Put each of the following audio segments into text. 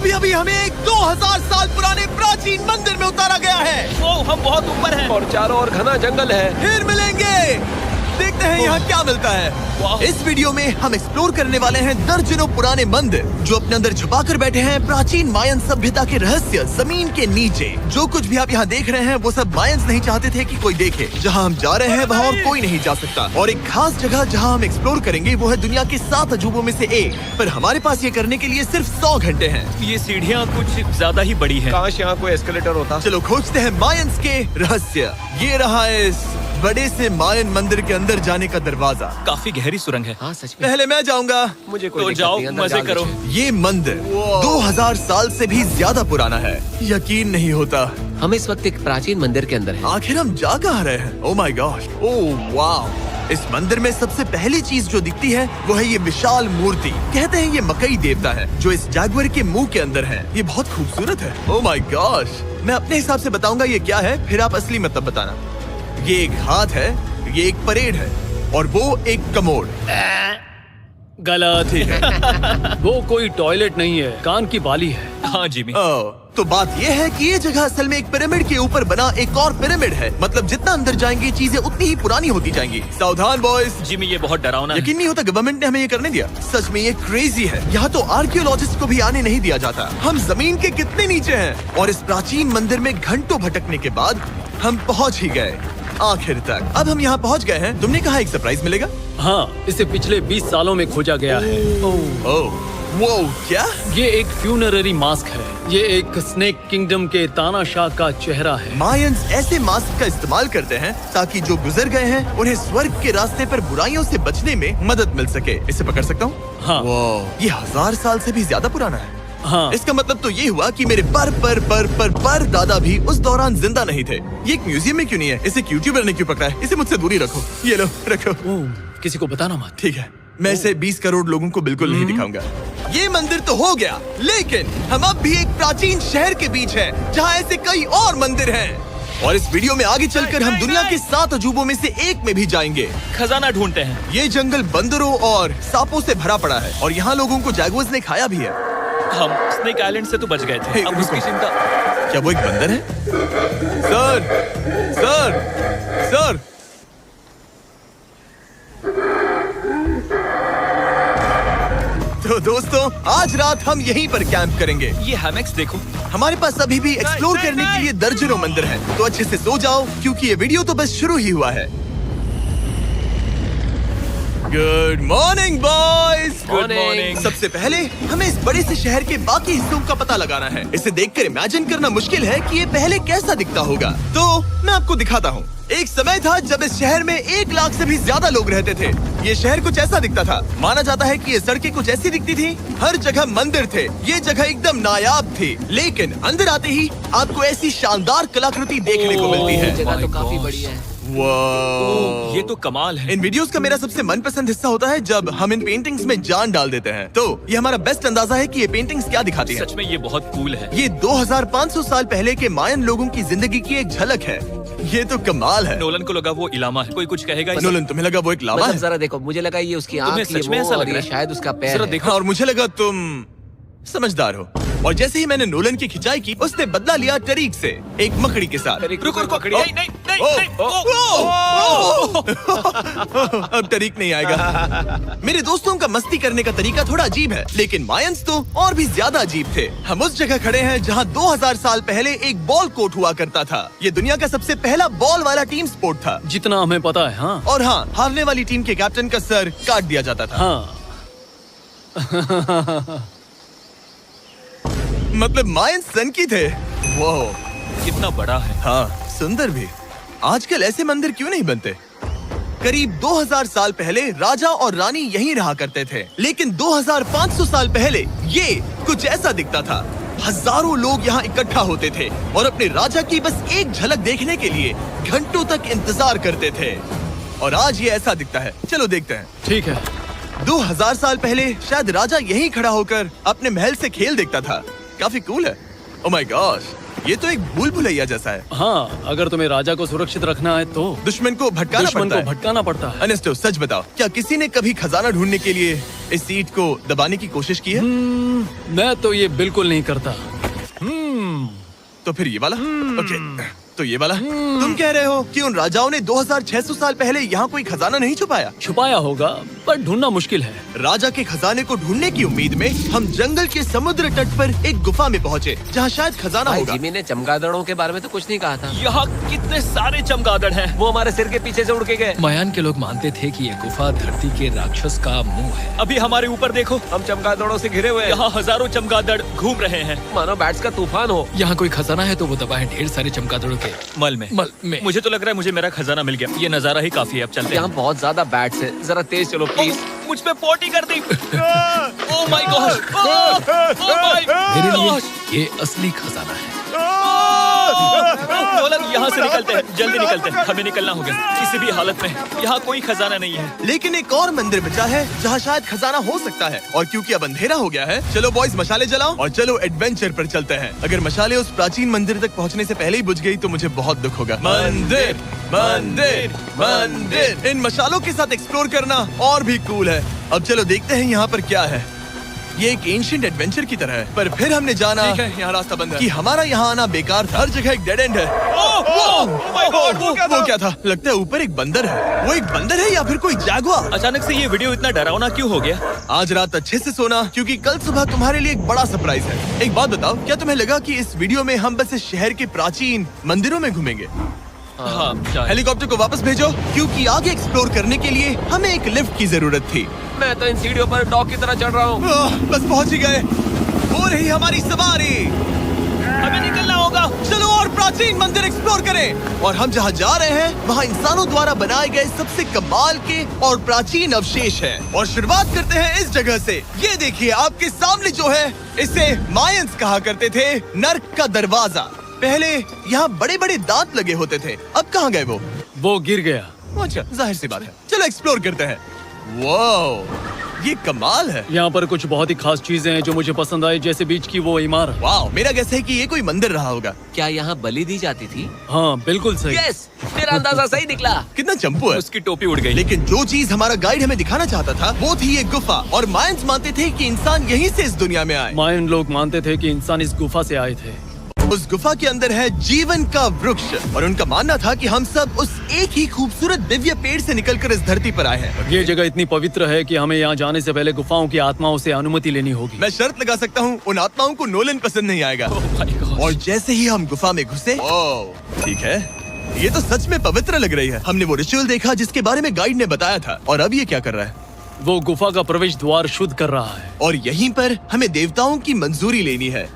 अभी अभी हमें एक 2000 साल पुराने प्राचीन मंदिर में उतारा गया है। वो हम बहुत ऊपर हैं। और चारों ओर घना जंगल है। फिर मिलेंगे। देखते हैं यहाँ क्या मिलता है। इस वीडियो में हम एक्सप्लोर करने वाले हैं दर्जनों पुराने मंदिर जो अपने अंदर छुपा कर बैठे हैं प्राचीन मायन सभ्यता के रहस्य जमीन के नीचे। जो कुछ भी आप यहाँ देख रहे हैं वो सब मायंस नहीं चाहते थे कि कोई देखे। जहाँ हम जा रहे हैं वहाँ और कोई नहीं जा सकता। और एक खास जगह जहाँ हम एक्सप्लोर करेंगे वो है दुनिया के 7 अजूबों में से एक। पर हमारे पास ये करने के लिए सिर्फ 100 घंटे हैं। ये सीढ़ियाँ कुछ ज्यादा ही बड़ी हैं। काश यहाँ कोई एस्केलेटर होता। चलो खोजते हैं मायंस के रहस्य। ये रहा इस बड़े से मायन मंदिर के अंदर जाने का दरवाजा। काफी गहरी सुरंग है। हाँ सच में। पहले मैं जाऊंगा। मुझे कोई तो दिक्कत जाओ, नहीं, अंदर मजे डाल करो। दीजिए। ये मंदिर 2000 साल से भी ज्यादा पुराना है। यकीन नहीं होता। हम इस वक्त एक प्राचीन मंदिर के अंदर हैं। आखिर हम जा कहाँ रहे हैं? ओह माय गॉड, ओह वाह। इस मंदिर में सबसे पहली चीज जो दिखती है वो है ये विशाल मूर्ति। कहते हैं ये मकई देवता है जो इस जैगुआर के मुंह के अंदर है। ये बहुत खूबसूरत है। ओह माय गॉश। मैं अपने हिसाब से बताऊंगा ये क्या है, फिर आप असली मतलब बताना। ये एक हाथ है, ये एक परेड है और वो एक कमोड। गलत है। वो कोई टॉयलेट नहीं है, कान की बाली है। हाँ जिमी। तो बात ये है कि ये जगह असल में एक पिरामिड के ऊपर बना एक और पिरामिड है। मतलब जितना अंदर जाएंगे चीजें उतनी ही पुरानी होती जाएंगी। सावधान बॉयज। जिमी ये बहुत डरावना है। यकीन नहीं होता गवर्नमेंट ने हमें ये करने दिया। सच में ये क्रेजी है। यहाँ तो आर्कियोलॉजिस्ट को भी आने नहीं दिया जाता। हम जमीन के कितने नीचे हैं और इस प्राचीन मंदिर में घंटों भटकने के बाद हम पहुँच ही गए आखिर तक। अब हम यहाँ पहुँच गए हैं। तुमने कहा एक सरप्राइज मिलेगा। हाँ, इसे पिछले 20 सालों में खोजा गया है। ओह वो क्या? ये एक फ्यूनररी मास्क है। ये एक स्नेक किंगडम के तानाशाह का चेहरा है। मायंस ऐसे मास्क का इस्तेमाल करते हैं ताकि जो गुजर गए हैं उन्हें स्वर्ग के रास्ते पर बुराइयों से बचने में मदद मिल सके। इसे पकड़ सकता हूँ? हाँ। ये 1000 साल से भी ज्यादा पुराना है। हाँ। इसका मतलब तो ये हुआ कि मेरे पर दादा भी उस दौरान जिंदा नहीं थे। ये एक म्यूजियम में क्यों नहीं है? इसे यूट्यूबर ने क्यों पकड़ा है? इसे मुझसे दूरी रखो। ये लो रखो। किसी को बताना मत। ठीक है, मैं इसे 20 करोड़ लोगों को बिल्कुल नहीं दिखाऊंगा। ये मंदिर तो हो गया, लेकिन हम अब भी एक प्राचीन शहर के बीच हैं, जहाँ ऐसे कई और मंदिर हैं। और इस वीडियो में आगे चलकर हम दुनिया के 7 अजूबों में से एक में भी जाएंगे। खजाना ढूंढते हैं। ये जंगल बंदरों और सांपों से भरा पड़ा है और यहाँ लोगों को जैगुआर्स ने खाया भी है। हम स्नेक आइलैंड से तो बच गए थे। अब उसकी चिंता। क्या वो एक बंदर है? Sir, sir, sir. तो दोस्तों आज रात हम यहीं पर कैंप करेंगे। ये हैमक्स देखो। हमारे पास अभी भी एक्सप्लोर करने के लिए दर्जनों मंदिर हैं। तो अच्छे से सो जाओ क्योंकि ये वीडियो तो बस शुरू ही हुआ है। Good morning boys. Good morning. सबसे पहले हमें इस बड़े से शहर के बाकी हिस्सों का पता लगाना है। इसे देखकर इमेजिन करना मुश्किल है कि ये पहले कैसा दिखता होगा। तो मैं आपको दिखाता हूँ। एक समय था जब इस शहर में 1 लाख से भी ज्यादा लोग रहते थे। ये शहर कुछ ऐसा दिखता था। माना जाता है कि ये सड़कें कुछ ऐसी दिखती थी। हर जगह मंदिर थे। ये जगह एकदम नायाब थी। लेकिन अंदर आते ही आपको ऐसी शानदार कलाकृति देखने को मिलती है। जगह तो काफी बड़ी है। वाह, ये तो कमाल है। इन वीडियोस का मेरा सबसे मनपसंद हिस्सा होता है जब हम इन पेंटिंग्स में जान डाल देते हैं। तो ये हमारा बेस्ट अंदाजा है कि ये पेंटिंग्स क्या दिखाती हैं। सच में ये बहुत कूल है। ये 2500 साल पहले के मायन लोगों की जिंदगी की एक झलक है। ये तो कमाल है। नोलन को लगा वो इलामा है। कोई कुछ कहेगा? नोलन तुम्हें लगा वो एक लावा मतलब है? जरा देखो, मुझे लगा ये उसकी तुम्हें आँख, सच में ये ऐसा वो, लग और रहा ये है? शायद उसका पैर जरा है। देखो। और मुझे लगा तुम समझदार हो। और जैसे ही मैंने नोलन की खिंचाई की उसने बदला लिया टरीक से, एक मकड़ी के साथ। रुको रुको। नहीं नहीं नहीं ओ, नहीं। अब टरीक नहीं आएगा। मेरे दोस्तों का मस्ती करने का तरीका थोड़ा अजीब है, लेकिन मायंस तो और भी ज्यादा अजीब थे। हम उस जगह खड़े हैं जहां 2000 साल पहले एक बॉल कोर्ट हुआ करता था। ये दुनिया का सबसे पहला बॉल वाला टीम स्पोर्ट था। जितना हमें पता है। हाँ। और हाँ, हारने वाली टीम के कैप्टन का सर काट दिया जाता था। हाँ। मतलब मायंस सन की थे। वो कितना बड़ा है। हाँ, सुंदर भी। आजकल ऐसे मंदिर क्यों नहीं बनते? करीब 2000 साल पहले राजा और रानी यहीं रहा करते थे, लेकिन 2500 साल पहले ये कुछ ऐसा दिखता था। हजारों लोग यहाँ इकट्ठा होते थे और अपने राजा की बस एक झलक देखने के लिए घंटों तक इंतजार करते थे। और आज ये ऐसा दिखता है। चलो देखते हैं। ठीक है। 2000 साल पहले शायद राजा यहीं खड़ा होकर अपने महल से खेल देखता था। काफी कूल है। ओह माय गॉश, ये तो एक भूल भुलैया जैसा है। हाँ, अगर तुम्हें राजा को सुरक्षित रखना है तो दुश्मन को भटकाना दुश्मन पड़ता को है। भटकाना पड़ता है। अनेस्टो, सच बताओ, क्या किसी ने कभी खजाना ढूंढने के लिए इस सीट को दबाने की कोशिश की है? मैं तो ये बिल्कुल नहीं करता। तो फिर ये वाला? ओके, तो ये वाला? तुम कह रहे हो कि उन राजाओं ने 2600 साल पहले यहाँ कोई खजाना नहीं छुपाया? छुपाया होगा पर ढूंढना मुश्किल है। राजा के खजाने को ढूंढने की उम्मीद में हम जंगल के समुद्र तट पर एक गुफा में पहुँचे जहाँ शायद खजाना भाई होगा। जिमी ने चमगादड़ों के बारे में तो कुछ नहीं कहा था। यहाँ कितने सारे चमगादड़ हैं। वो हमारे सिर के पीछे से उड़ के गए। मायान के लोग मानते थे कि ये गुफा धरती के राक्षस का मुंह है। अभी हमारे ऊपर देखो, हम चमगादड़ों से घिरे हुए हैं। यहाँ हजारों चमगादड़ घूम रहे हैं। मानो बैट्स का तूफान हो। यहाँ कोई खजाना है तो वो दबा है ढेर सारे चमगादड़ों के मल में। मुझे तो लग रहा है मुझे मेरा खजाना मिल गया। ये नजारा ही काफी है। अब चलते यहाँ हैं। बहुत ज्यादा बैट्स है, जरा तेज चलो प्लीज। मुझ पे पोटी कर दी। Oh my gosh, oh my मेरे लिए गॉश। ये असली खजाना है। नोलन, यहाँ से निकलते हैं, जल्दी निकलते हैं, हमें निकलना होगा किसी भी हालत में। यहाँ कोई खजाना नहीं है। लेकिन एक और मंदिर बचा है जहाँ शायद खजाना हो सकता है। और क्योंकि अब अंधेरा हो गया है, चलो बॉयज मशाले जलाओ और चलो एडवेंचर पर चलते हैं। अगर मशाले उस प्राचीन मंदिर तक पहुँचने से पहले ही बुझ गई तो मुझे बहुत दुख होगा। मंदिर, मंदिर, मंदिर। इन मशालों के साथ एक्सप्लोर करना और भी कूल है। अब चलो देखते हैं यहाँ पर क्या है। ये एक एंशिएंट एडवेंचर की तरह है, पर फिर हमने जाना ठीक है, यहाँ रास्ता बंद है। कि हमारा यहाँ आना बेकार था। हर जगह एक डेड एंड है। वो क्या था? लगता है ऊपर एक बंदर है। वो एक बंदर है या फिर कोई जैगुआर? अचानक से ये वीडियो इतना डरावना क्यों हो गया? आज रात अच्छे से सोना, क्योंकि कल सुबह तुम्हारे लिए एक बड़ा सरप्राइज है। एक बात बताओ, क्या तुम्हें लगा कि इस वीडियो में हम बस इस शहर के प्राचीन मंदिरों में घूमेंगे? हाँ, शायद। हेलीकॉप्टर को वापस भेजो, क्योंकि आगे एक्सप्लोर करने के लिए हमें एक लिफ्ट की जरूरत थी। मैं तो इन सीढ़ियों पर डॉग की तरह चढ़ रहा हूँ। बस पहुंच ही गए। हो रही हमारी सवारी। हमें निकलना होगा। चलो और प्राचीन मंदिर एक्सप्लोर करें। और हम जहाँ जा रहे हैं वहाँ इंसानों द्वारा बनाए गए सबसे कमाल के और प्राचीन अवशेष हैं। और शुरुआत करते हैं इस जगह से। ये देखिए आपके सामने जो है, इसे मायंस कहा करते थे नर्क का दरवाजा। पहले यहाँ बड़े बड़े दांत लगे होते थे, अब कहाँ गए वो? वो गिर गया। अच्छा, जाहिर सी बात है। चलो एक्सप्लोर करते हैं। वाओ, ये कमाल है। यहाँ पर कुछ बहुत ही खास चीजें हैं जो मुझे पसंद आई, जैसे बीच की वो इमारत। वाओ, मेरा गैस है कि ये कोई मंदिर रहा होगा। क्या यहाँ बलि दी जाती थी? हाँ बिल्कुल सही। यस, मेरा अंदाजा सही निकला। कितना चंपू है। उसकी टोपी उड़ गई। लेकिन जो चीज हमारा गाइड हमें दिखाना चाहता था वो थी ये गुफा। और मायंस मानते थे कि इंसान यहीं से इस दुनिया में आए। मायन लोग मानते थे कि इंसान इस गुफा से आए थे। उस गुफा के अंदर है जीवन का वृक्ष। और उनका मानना था कि हम सब उस एक ही खूबसूरत दिव्य पेड़ से निकलकर इस धरती पर आए हैं। ये जगह इतनी पवित्र है कि हमें यहाँ जाने से पहले गुफाओं की आत्माओं से अनुमति लेनी होगी। मैं शर्त लगा सकता हूँ उन आत्माओं को नोलन पसंद नहीं आएगा। ओह माय गॉश। और जैसे ही हम गुफा में घुसे, ठीक है, ये तो सच में पवित्र लग रही है। हमने वो रिचुअल देखा जिसके बारे में गाइड ने बताया था। और अब ये क्या कर रहा है? वो गुफा का प्रवेश द्वार शुद्ध कर रहा है। और यहीं पर हमें देवताओं की मंजूरी लेनी है।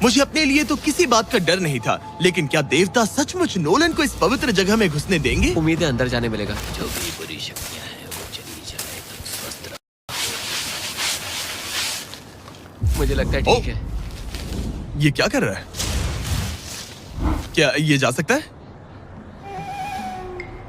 मुझे अपने लिए तो किसी बात का डर नहीं था, लेकिन क्या देवता सचमुच नोलन को इस पवित्र जगह में घुसने देंगे? उम्मीद है अंदर जाने मिलेगा। जो भी बुरी शक्तियाँ हैं वो चली जाए, तुम स्वस्थ रहो। मुझे लगता है ओ। ठीक है। ये क्या कर रहा है? क्या ये जा सकता है?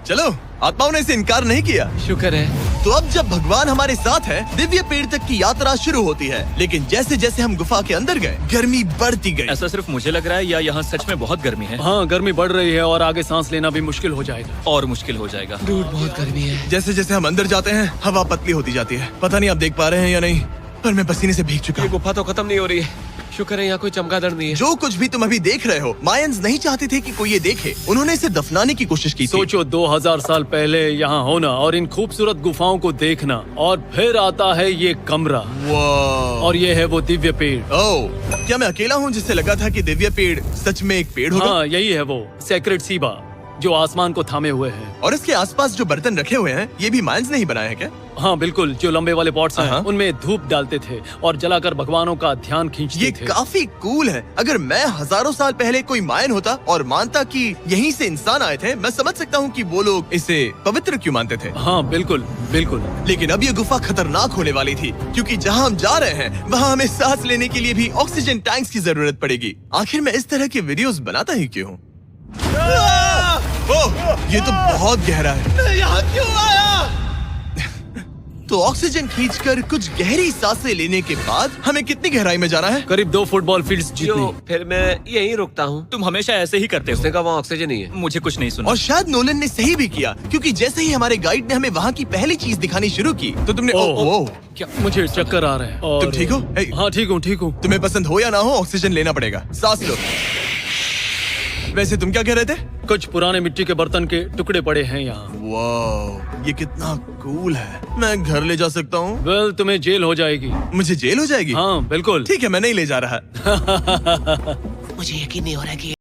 चलो, आत्माओं ने इसे इनकार नहीं किया। शुक्र है। तो अब जब भगवान हमारे साथ है, दिव्य पेड़ तक की यात्रा शुरू होती है। लेकिन जैसे जैसे हम गुफा के अंदर गए, गर्मी बढ़ती गई। ऐसा सिर्फ मुझे लग रहा है या यहाँ सच में बहुत गर्मी है? हाँ, गर्मी बढ़ रही है और आगे सांस लेना भी मुश्किल हो जाएगा। और मुश्किल हो जाएगा। डूड, बहुत गर्मी है। जैसे जैसे हम अंदर जाते हैं, हवा पतली होती जाती है। पता नहीं आप देख पा रहे हैं या नहीं, पर मैं पसीने से भीग चुका ये हूँ। गुफा तो खत्म नहीं हो रही है। शुक्र है यहाँ कोई चमगादड़ नहीं है। जो कुछ भी तुम अभी देख रहे हो, मायंस नहीं चाहते थे कि कोई ये देखे। उन्होंने इसे दफनाने की कोशिश की थी। सोचो 2000 साल पहले यहाँ होना और इन खूबसूरत गुफाओं को देखना, और फिर आता है ये कमरा, वाह। और ये है वो दिव्य पेड़। ओह, क्या मैं अकेला हूँ जिससे लगा था कि दिव्य पेड़ सच में एक पेड़ होगा? हाँ, यही है वो सेक्रेट सीबा जो आसमान को थामे हुए है। और इसके आसपास जो बर्तन रखे हुए हैं, ये भी मायंस ने ही बनाए हैं क्या? हाँ बिल्कुल, जो लंबे वाले पॉट्स हैं, हाँ। उनमें धूप डालते थे और जलाकर भगवानों का ध्यान खींचते ये थे। काफी कूल है। अगर मैं हजारों साल पहले कोई मायन होता और मानता कि यहीं से इंसान आए थे, मैं समझ सकता हूँ कि वो लोग इसे पवित्र क्यों मानते थे। हाँ बिल्कुल बिल्कुल। लेकिन अब ये गुफा खतरनाक होने वाली थी, क्योंकि जहाँ हम जा रहे हैं वहाँ हमें सांस लेने के लिए भी ऑक्सीजन टैंक्स की जरूरत पड़ेगी। आखिर मैं इस तरह के वीडियोस बनाता ही क्यों हूँ? ओह, ये तो बहुत गहरा है। मैं यहाँ क्यों आया? तो ऑक्सीजन खींचकर कुछ गहरी सांसें लेने के बाद हमें कितनी गहराई में जाना है? करीब 2 फुटबॉल फील्ड्स जो जितनी। फिर मैं यहीं रुकता हूँ। तुम हमेशा ऐसे ही करते उसने हो। कहा वहाँ ऑक्सीजन नहीं है। मुझे कुछ नहीं सुना। और शायद नोलन ने सही भी किया, क्योंकि जैसे ही हमारे गाइड ने हमें वहाँ की पहली चीज दिखानी शुरू की तो तुमने ओह। क्या? मुझे चक्कर आ रहे हैं और तुम ठीक हो? ए, हाँ ठीक हूँ ठीक हूँ। तुम्हें पसंद हो या ना हो ऑक्सीजन लेना पड़ेगा। सांस लो। वैसे तुम क्या कह रहे थे? कुछ पुराने मिट्टी के बर्तन के टुकड़े पड़े हैं यहाँ। वाह, ये कितना कूल है। मैं घर ले जा सकता हूँ? वेल तुम्हें जेल हो जाएगी। मुझे जेल हो जाएगी? हाँ बिल्कुल। ठीक है, मैं नहीं ले जा रहा। मुझे यकीन नहीं हो रहा कि